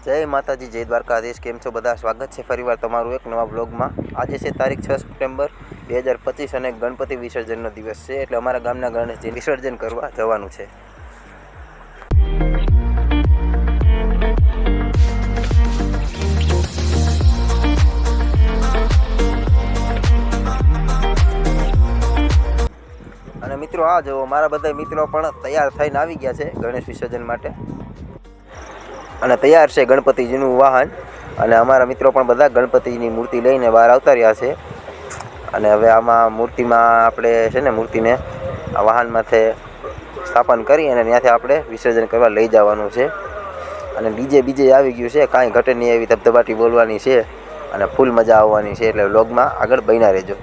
જય માતાજી, જય દ્વારકાધીશ। કેમ છો બધા? સ્વાગત છે ફરીવાર તમારું એક નવા બ્લોગમાં। આજે છે તારીખ 6 સપ્ટેમ્બર 2025 અને ગણપતિ વિસર્જનનો દિવસ છે, એટલે અમારા ગામના ગણેશજી વિસર્જન કરવા જવાનું છે। અને મિત્રો આ જો મારા બધા મિત્રો પણ તૈયાર થઈને આવી ગયા છે ગણેશ વિસર્જન માટે, અને તૈયાર છે ગણપતિજીનું વાહન। અને અમારા મિત્રો પણ બધા ગણપતિની મૂર્તિ લઈને બહાર આવતા રહ્યા છે। અને હવે આમાં મૂર્તિમાં આપણે છે ને મૂર્તિને આ વાહનમાંથી સ્થાપન કરી અને ત્યાંથી આપણે વિસર્જન કરવા લઈ જવાનું છે। અને બીજે આવી ગયું છે, કાંઈ ઘટે નહીં એવી ધબધબાટી બોલવાની છે અને ફૂલ મજા આવવાની છે, એટલે વ્લોગમાં આગળ બન્યા રહેજો।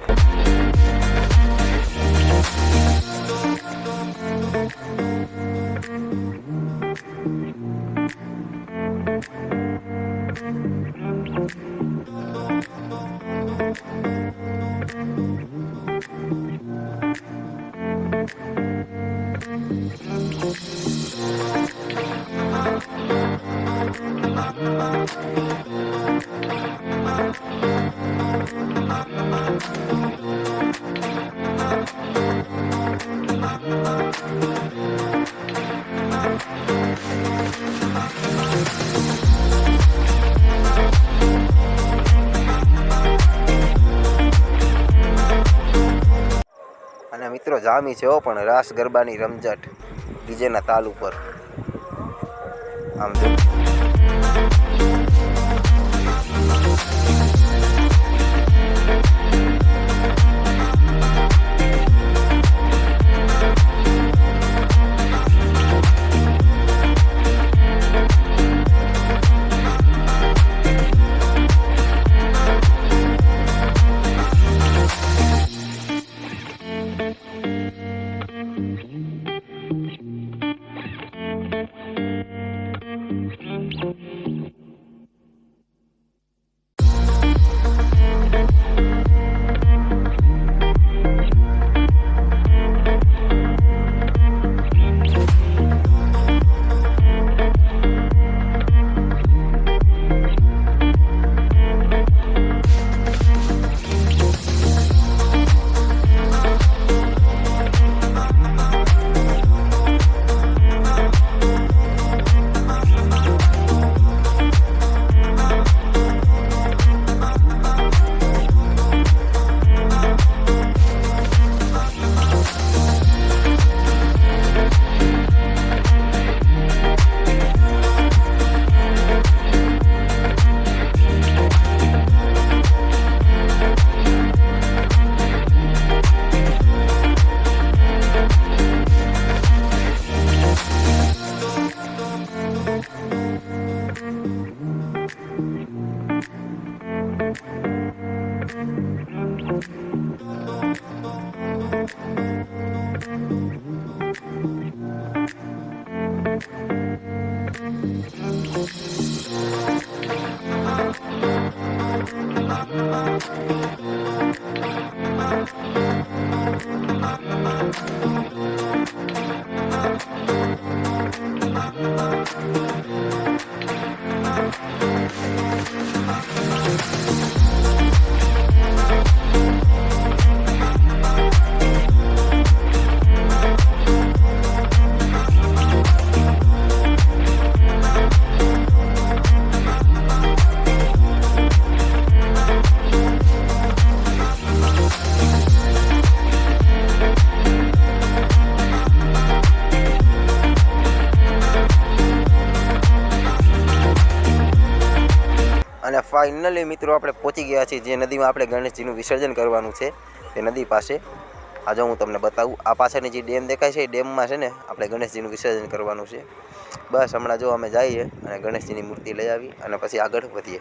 અને મિત્રો જામી છે પણ રાસ ગરબાની રમઝટ ડીજેના તાલ ઉપર આમ જો। અને ફાઇનલી મિત્રો આપણે પહોંચી ગયા છીએ જે નદીમાં આપણે ગણેશજીનું વિસર્જન કરવાનું છે તે નદી પાસે। આજે હું તમને બતાવું, આ પાછળની જે ડેમ દેખાય છે એ ડેમમાં છે ને આપણે ગણેશજીનું વિસર્જન કરવાનું છે। બસ હમણાં જો અમે જઈએ અને ગણેશજીની મૂર્તિ લઈ આવી અને પછી આગળ વધીએ।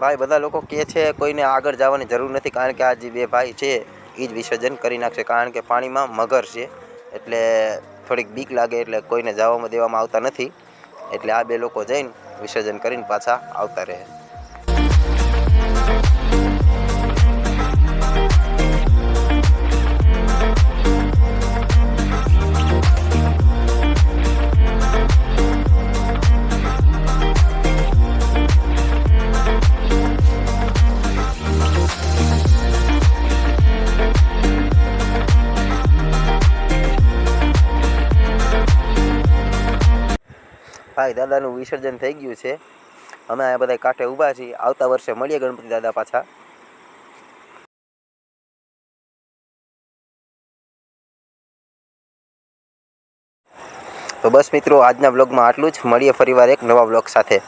ભાઈ બધા લોકો કહે છે કોઈને આગળ જવાની જરૂર નથી, કારણ કે આ જે બે ભાઈ છે એ જ વિસર્જન કરી નાખશે, કારણ કે પાણીમાં મગર છે એટલે થોડીક બીક લાગે એટલે કોઈને જવામાં દેવામાં આવતા નથી. એટલે આ બે લોકો જઈને વિસર્જન કરીને પાછા આવતા રહે. ભાઈ દાદાનું વિસર્જન થઈ ગયું છે. અમે આ બધા કાંઠે ઊભા છીએ. આવતા વર્ષે મળીએ ગણપતિ દાદા પાછા. તો બસ મિત્રો, આજના બ્લોગમાં આટલું જ. મળીએ ફરીવાર એક નવા બ્લોગ સાથે.